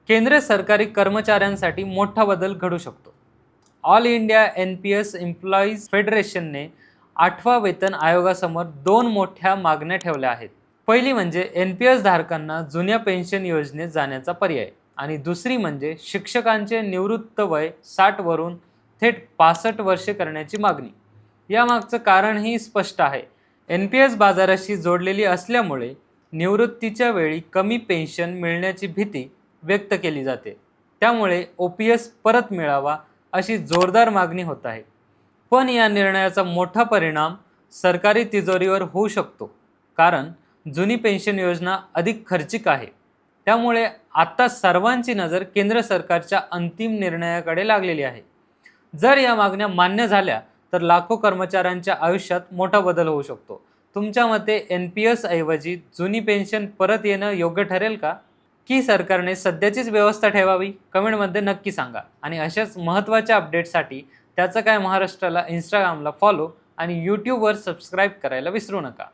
केंद्र सरकारी कर्मचाऱ्यांसाठी मोठा बदल घडू शकतो. ऑल इंडिया NPS एम्प्लॉईज फेडरेशनने 8व्या वेतन आयोगासमोर 2 मोठ्या मागण्या ठेवल्या आहेत. पहिली म्हणजे NPS धारकांना जुन्या पेन्शन योजनेत जाण्याचा पर्याय आणि दुसरी म्हणजे शिक्षकांचे निवृत्त वय 60 वरून थेट 65 वर्षे करण्याची मागणी. यामागचं कारणही स्पष्ट आहे. NPS बाजाराशी जोडलेली असल्यामुळे निवृत्तीच्या वेळी कमी पेन्शन मिळण्याची भीती व्यक्त केली जाते. त्यामुळे OPS परत मिळावा अशी जोरदार मागणी होत आहे. पण या निर्णयाचा मोठा परिणाम सरकारी तिजोरीवर होऊ शकतो, कारण जुनी पेन्शन योजना अधिक खर्चिक आहे. त्यामुळे आता सर्वांची नजर केंद्र सरकारच्या अंतिम निर्णयाकडे लागलेली आहे. जर या मागण्या मान्य झाल्या तर लाखो कर्मचाऱ्यांच्या आयुष्यात मोठा बदल होऊ शकतो. तुमच्या मते NPS ऐवजी जुनी पेन्शन परत येणं योग्य ठरेल का? की सरकारने सध्याचीच व्यवस्था ठेवावी? कमेंटमध्ये नक्की सांगा. आणि अशाच महत्त्वाच्या अपडेटसाठी त्याचं काय महाराष्ट्राला इंस्टाग्रामला फॉलो आणि यूट्यूबवर सबस्क्राईब करायला विसरू नका.